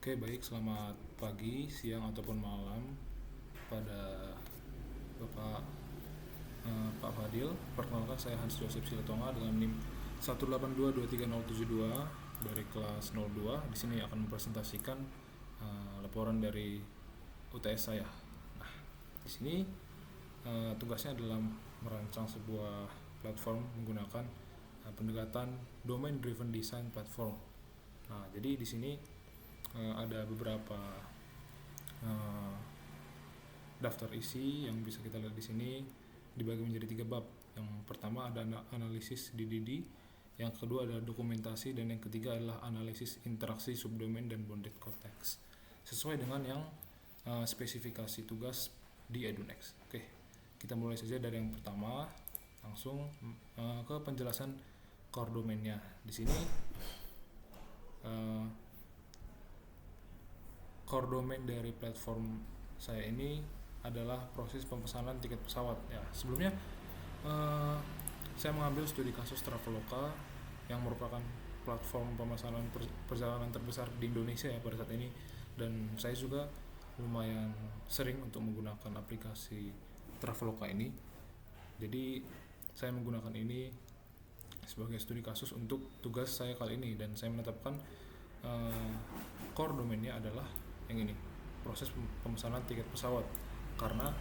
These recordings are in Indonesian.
Oke, baik. Selamat pagi, siang, ataupun malam pada Bapak Pak Fadil. Perkenalkan, saya Hans Joseph Silatonga dengan NIM 182237072 dari kelas 02. Di sini akan mempresentasikan laporan dari UTS saya. Nah, di sini tugasnya adalah merancang sebuah platform menggunakan pendekatan domain driven design platform. Nah, jadi di sini ada beberapa uh, daftar isi yang bisa kita lihat di sini, dibagi menjadi 3 bab. Yang pertama ada analisis DDD, yang kedua adalah dokumentasi, dan yang ketiga adalah analisis interaksi subdomain dan bounded context sesuai dengan yang spesifikasi tugas di Edunext. Oke, kita mulai saja dari yang pertama, langsung ke penjelasan core domainnya. Di sini core domain dari platform saya ini adalah proses pemesanan tiket pesawat. Ya, sebelumnya saya mengambil studi kasus Traveloka yang merupakan platform pemesanan perjalanan terbesar di Indonesia ya pada saat ini, dan saya juga lumayan sering untuk menggunakan aplikasi Traveloka ini. Jadi saya menggunakan ini sebagai studi kasus untuk tugas saya kali ini, dan saya menetapkan core domainnya adalah yang ini, proses pemesanan tiket pesawat, karena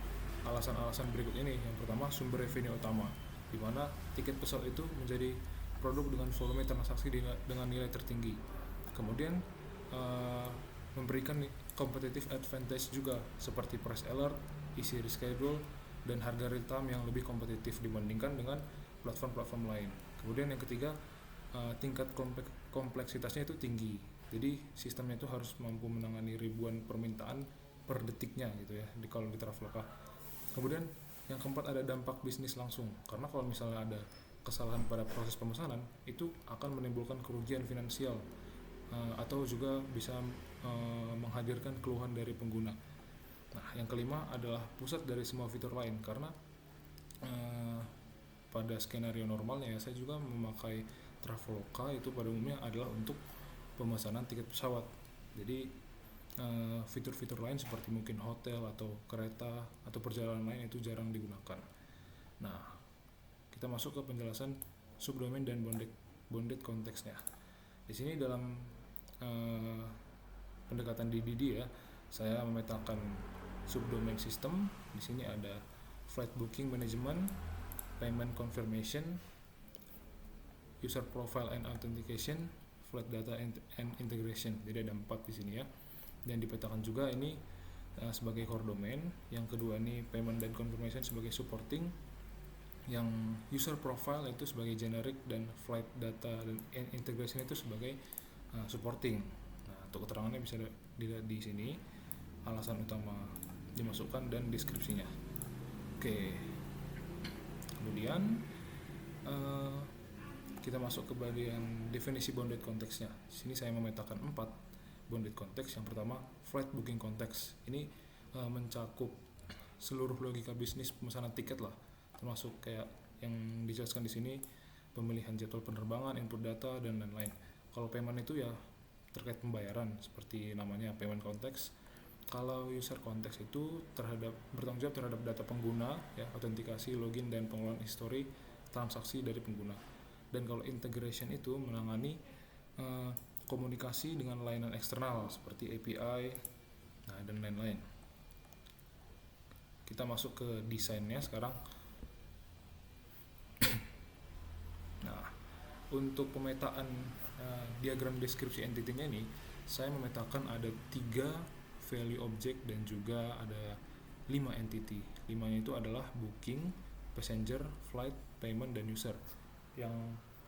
alasan-alasan berikut ini. Yang pertama, sumber revenue utama, di mana tiket pesawat itu menjadi produk dengan volume transaksi dengan nilai tertinggi. Kemudian memberikan competitive advantage juga, seperti price alert, easy reschedule, dan harga real time yang lebih kompetitif dibandingkan dengan platform-platform lain. Kemudian yang ketiga, tingkat kompleksitasnya itu tinggi. Jadi sistemnya itu harus mampu menangani ribuan permintaan per detiknya gitu ya, kalau di Traveloka. Kemudian yang keempat, ada dampak bisnis langsung, karena kalau misalnya ada kesalahan pada proses pemesanan, itu akan menimbulkan kerugian finansial atau juga bisa menghadirkan keluhan dari pengguna. Nah, yang kelima adalah pusat dari semua fitur lain, karena pada skenario normalnya saya juga memakai Traveloka itu pada umumnya adalah untuk pemesanan tiket pesawat. Jadi fitur-fitur lain seperti mungkin hotel atau kereta atau perjalanan lain itu jarang digunakan. Nah, kita masuk ke penjelasan subdomain dan bounded konteksnya. Di sini dalam pendekatan DDD ya, saya memetakan subdomain system. Di sini ada flight booking management, payment confirmation, user profile and authentication, flight data and integration. Jadi ada 4 di sini ya. Dan dipetakan juga ini sebagai core domain. Yang kedua ini payment dan confirmation sebagai supporting. Yang user profile itu sebagai generic, dan flight data dan integration itu sebagai supporting. Nah, untuk keterangannya bisa dilihat di sini, alasan utama dimasukkan dan deskripsinya. Oke. Kemudian kita masuk ke bagian definisi bounded konteksnya. Sini saya memetakan 4 bounded konteks. Yang pertama, flight booking konteks. Ini mencakup seluruh logika bisnis pemesanan tiket lah, termasuk kayak yang dijelaskan di sini, pemilihan jadwal penerbangan, input data, dan lain-lain. Kalau payment itu ya terkait pembayaran, seperti namanya payment konteks. Kalau user konteks itu bertanggung jawab terhadap data pengguna, ya, autentikasi, login, dan pengelolaan histori transaksi dari pengguna. Dan kalau integration itu menangani komunikasi dengan layanan eksternal seperti API, nah, dan lain-lain. Kita masuk ke desainnya sekarang. Nah, untuk pemetaan diagram deskripsi entity-nya ini, saya memetakan ada 3 value object dan juga ada 5 entity. 5-nya itu adalah booking, passenger, flight, payment, dan user. Yang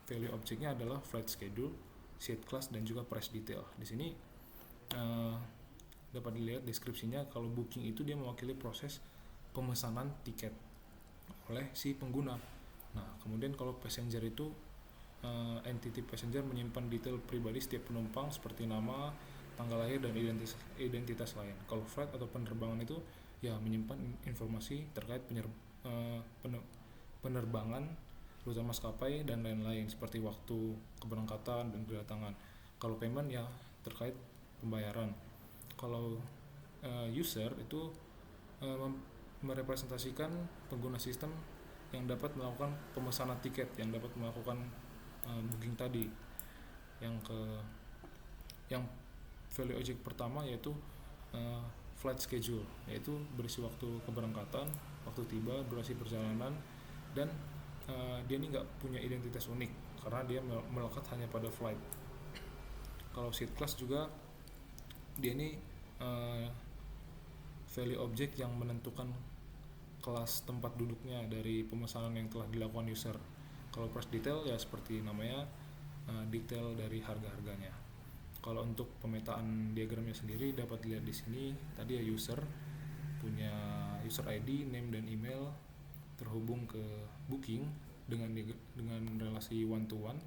value objectnya adalah flight schedule, seat class, dan juga price detail. Di sini dapat dilihat deskripsinya, kalau booking itu dia mewakili proses pemesanan tiket oleh si pengguna. Nah, kemudian kalau passenger itu entity passenger menyimpan detail pribadi setiap penumpang seperti nama, tanggal lahir, dan identitas lain. Kalau flight atau penerbangan itu ya menyimpan informasi terkait penerbangan, rute maskapai, dan lain-lain seperti waktu keberangkatan dan kedatangan. Kalau payment ya terkait pembayaran. Kalau user itu merepresentasikan pengguna sistem yang dapat melakukan pemesanan tiket, yang dapat melakukan booking tadi. Yang value object pertama yaitu flight schedule, yaitu berisi waktu keberangkatan, waktu tiba, durasi perjalanan, dan dia ini nggak punya identitas unik karena dia melekat hanya pada flight. Kalau seat class juga dia ini value object yang menentukan kelas tempat duduknya dari pemesanan yang telah dilakukan user. Kalau price detail ya seperti namanya, detail dari harga-harganya. Kalau untuk pemetaan diagramnya sendiri dapat dilihat di sini. Tadi ya user punya user ID, name dan email terhubung ke booking dengan relasi one to one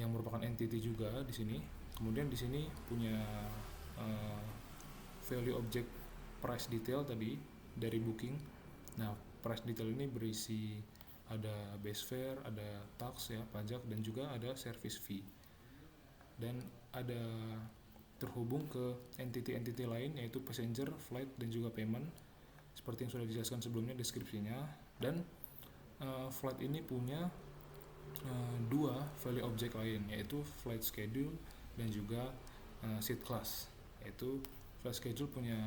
yang merupakan entity juga di sini. Kemudian di sini punya value object price detail tadi dari booking. Nah, price detail ini berisi ada base fare, ada tax ya, pajak, dan juga ada service fee. Dan ada terhubung ke entity-entity lain yaitu passenger, flight, dan juga payment seperti yang sudah dijelaskan sebelumnya deskripsinya. Dan flight ini punya dua value object lain yaitu flight schedule dan juga seat class. Yaitu flight schedule punya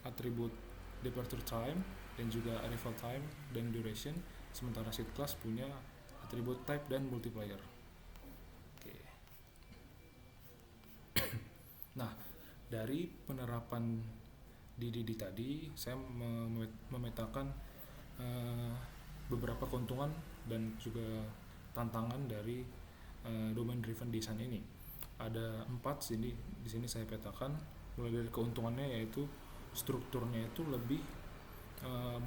atribut departure time dan juga arrival time dan duration, sementara seat class punya atribut type dan multiplier. Nah, dari penerapan DDD tadi, saya memetakan beberapa keuntungan dan juga tantangan dari domain driven design ini. Ada 4 di sini saya petakan. Mulai dari keuntungannya yaitu strukturnya itu lebih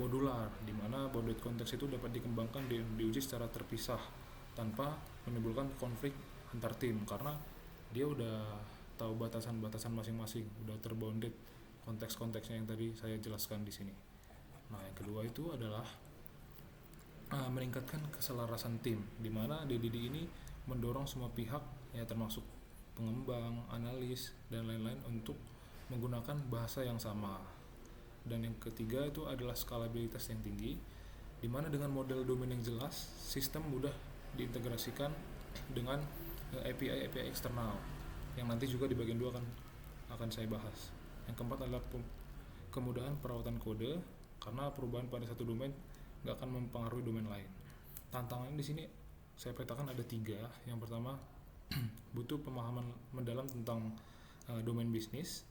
modular, di mana bounded context itu dapat dikembangkan dan diuji secara terpisah tanpa menimbulkan konflik antar tim karena dia udah tahu batasan-batasan masing-masing, udah terbounded konteks-konteksnya yang tadi saya jelaskan di sini. Nah, yang kedua itu adalah meningkatkan keselarasan tim, di mana DDD ini mendorong semua pihak ya termasuk pengembang, analis, dan lain-lain untuk menggunakan bahasa yang sama. Dan yang ketiga itu adalah skalabilitas yang tinggi, di mana dengan model domain yang jelas, sistem mudah diintegrasikan dengan API eksternal yang nanti juga di bagian 2 akan saya bahas. Yang keempat adalah kemudahan perawatan kode karena perubahan pada satu domain nggak akan mempengaruhi domain lain. Tantangannya di sini saya petakan ada 3. Yang pertama butuh pemahaman mendalam tentang domain bisnis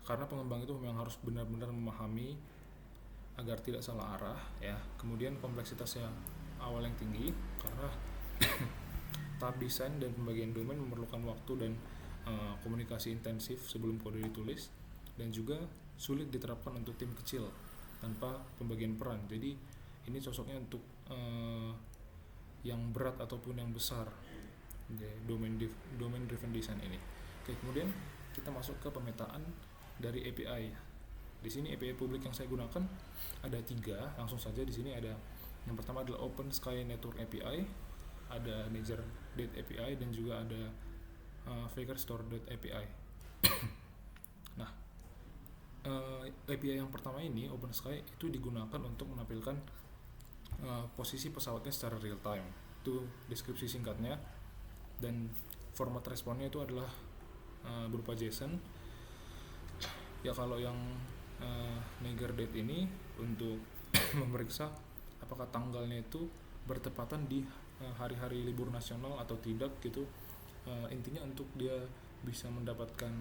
karena pengembang itu memang harus benar-benar memahami agar tidak salah arah ya. Kemudian kompleksitasnya awal yang tinggi karena tahap desain dan pembagian domain memerlukan waktu dan komunikasi intensif sebelum kode ditulis, dan juga sulit diterapkan untuk tim kecil tanpa pembagian peran. Jadi ini cocoknya untuk yang berat ataupun yang besar, domain driven design ini. Oke, kemudian kita masuk ke pemetaan dari API. Di sini API publik yang saya gunakan ada 3. Langsung saja di sini ada yang pertama adalah Open Sky Network API, ada Niger.date API, dan juga ada Fakerstore.date API. Nah, API yang pertama ini Open Sky itu digunakan untuk menampilkan posisi pesawatnya secara real time. Itu deskripsi singkatnya, dan format responnya itu adalah berupa JSON. Ya kalau yang Niger.date ini untuk memeriksa apakah tanggalnya itu bertepatan di hari-hari libur nasional atau tidak gitu. Intinya untuk dia bisa mendapatkan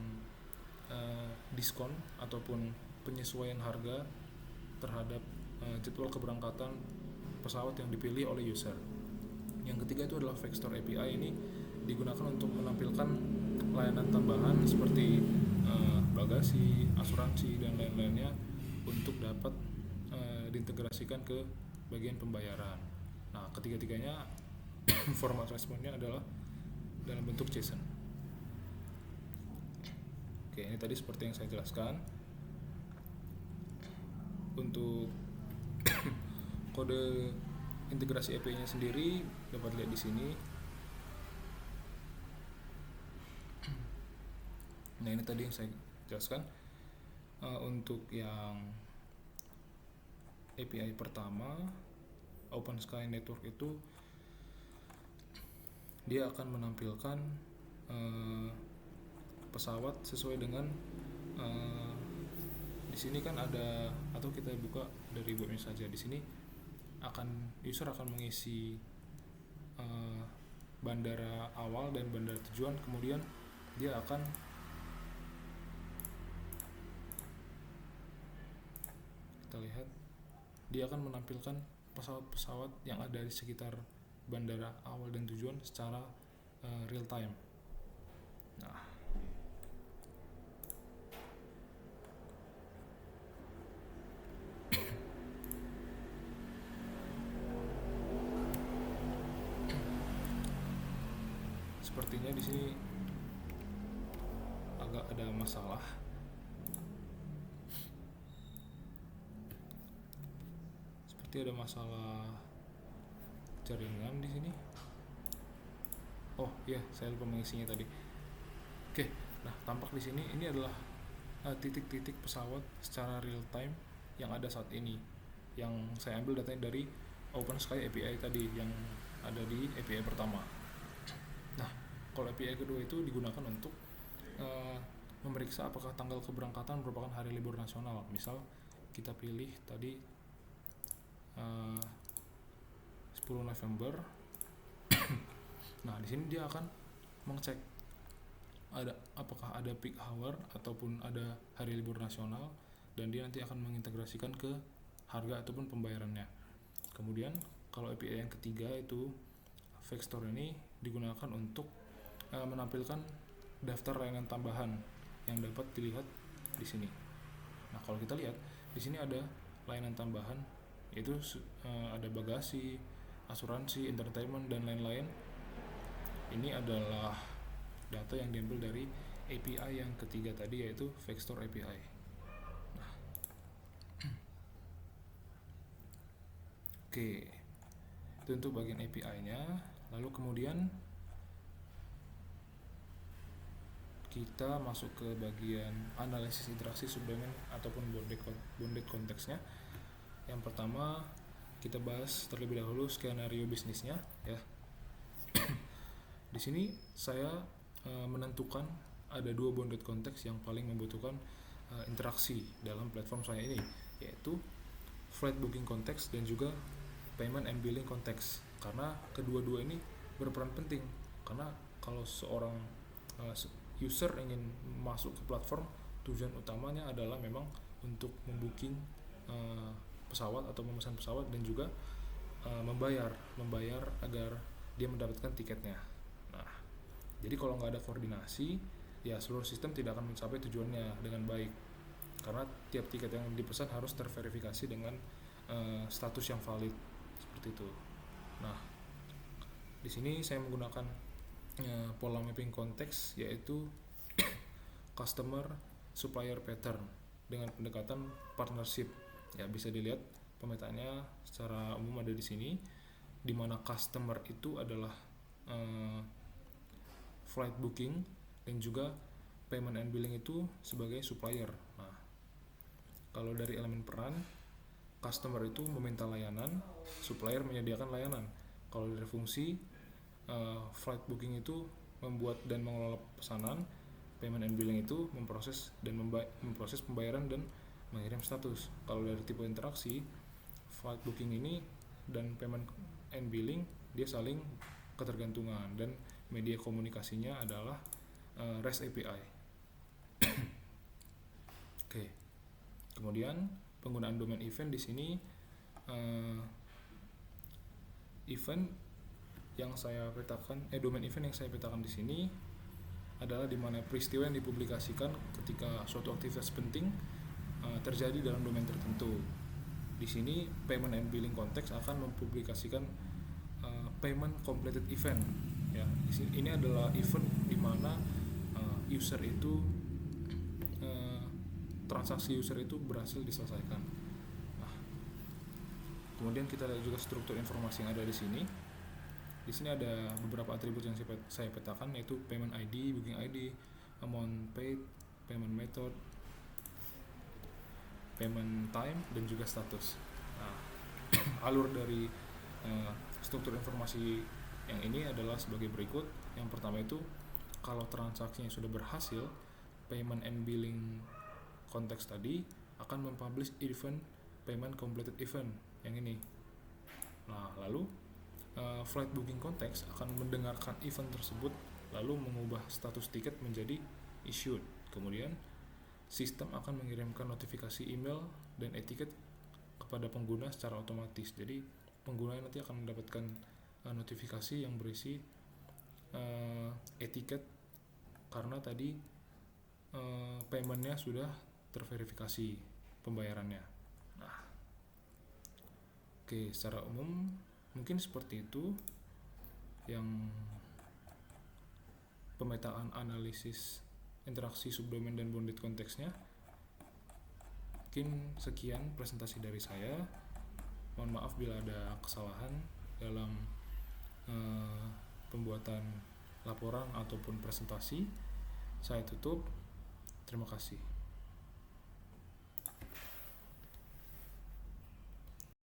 diskon ataupun penyesuaian harga terhadap jadwal keberangkatan pesawat yang dipilih oleh user. Yang ketiga itu adalah Fakerstore API. Ini digunakan untuk menampilkan layanan tambahan seperti bagasi, asuransi, dan lain-lainnya untuk dapat diintegrasikan ke bagian pembayaran. Nah, ketiga-tiganya format responnya adalah dalam bentuk JSON. Oke, ini tadi seperti yang saya jelaskan. Untuk kode integrasi API-nya sendiri dapat lihat di sini. Nah, ini tadi yang saya jelaskan. Untuk yang API pertama, OpenSky Network itu dia akan menampilkan pesawat sesuai dengan di sini kan ada, atau kita buka dari webnya saja. Di sini user akan mengisi bandara awal dan bandara tujuan, kemudian dia akan kita lihat dia akan menampilkan pesawat-pesawat yang ada di sekitar bandara awal dan tujuan secara real time. Nah, sepertinya di sini agak ada masalah. Seperti ada masalah jaringan di sini. Oh iya, saya lupa mengisinya tadi. Oke, nah tampak di sini ini adalah titik-titik pesawat secara real time yang ada saat ini. Yang saya ambil datanya dari OpenSky API tadi yang ada di API pertama. Nah, kalau API kedua itu digunakan untuk memeriksa apakah tanggal keberangkatan merupakan hari libur nasional. Misal kita pilih tadi 10 November. Nah, di sini dia akan mengecek apakah ada peak hour ataupun ada hari libur nasional, dan dia nanti akan mengintegrasikan ke harga ataupun pembayarannya. Kemudian kalau API yang ketiga itu Vector ini digunakan untuk menampilkan daftar layanan tambahan yang dapat dilihat di sini. Nah, kalau kita lihat di sini ada layanan tambahan, yaitu ada bagasi, asuransi, entertainment, dan lain-lain. Ini adalah data yang diambil dari API yang ketiga tadi, yaitu Vector API. Nah, oke, itu untuk bagian API-nya. Lalu kemudian kita masuk ke bagian analisis interaksi subdomain ataupun bounded konteksnya. Yang pertama kita bahas terlebih dahulu skenario bisnisnya, ya. Di sini saya menentukan ada dua bounded konteks yang paling membutuhkan interaksi dalam platform saya ini, yaitu flight booking konteks dan juga payment and billing konteks. Karena kedua-dua ini berperan penting, karena kalau seorang user ingin masuk ke platform, tujuan utamanya adalah memang untuk membooking pesawat atau memesan pesawat, dan juga membayar agar dia mendapatkan tiketnya. Nah, jadi kalau nggak ada koordinasi, ya seluruh sistem tidak akan mencapai tujuannya dengan baik, karena tiap tiket yang dipesan harus terverifikasi dengan status yang valid, seperti itu. Nah, di sini saya menggunakan pola mapping konteks, yaitu customer supplier pattern dengan pendekatan partnership. Ya, bisa dilihat pemetaannya secara umum ada di sini, di mana customer itu adalah flight booking dan juga payment and billing itu sebagai supplier. Nah, kalau dari elemen peran, customer itu meminta layanan, supplier menyediakan layanan. Kalau dari fungsi, flight booking itu membuat dan mengelola pesanan, payment and billing itu memproses pembayaran dan mengirim status. Kalau dari tipe interaksi, flight booking ini dan payment and billing dia saling ketergantungan, dan media komunikasinya adalah REST API. Oke. Kemudian penggunaan domain event di sini, domain event yang saya petakan di sini adalah di mana peristiwa yang dipublikasikan ketika suatu aktivitas penting terjadi dalam domain tertentu. Di sini payment and billing konteks akan mempublikasikan payment completed event. Ya, ini adalah event di mana user itu transaksi user itu berhasil diselesaikan. Nah, Kemudian kita lihat juga struktur informasi yang ada di sini. Di sini ada beberapa atribut yang saya petakan, yaitu payment ID, booking ID, amount paid, payment method, payment time, dan juga status. Nah, alur dari struktur informasi yang ini adalah sebagai berikut. Yang pertama itu, kalau transaksinya sudah berhasil, payment and billing konteks tadi akan mempublish event payment completed event yang ini. Nah, lalu flight booking konteks akan mendengarkan event tersebut lalu mengubah status tiket menjadi issued. Kemudian sistem akan mengirimkan notifikasi email dan etiket kepada pengguna secara otomatis. Jadi pengguna nanti akan mendapatkan notifikasi yang berisi etiket karena tadi paymentnya sudah terverifikasi pembayarannya. Nah, oke, secara umum mungkin seperti itu yang pemetaan analisis interaksi subdomain dan bounded konteksnya. Mungkin sekian presentasi dari saya. Mohon maaf bila ada kesalahan dalam pembuatan laporan ataupun presentasi. Saya tutup. Terima kasih.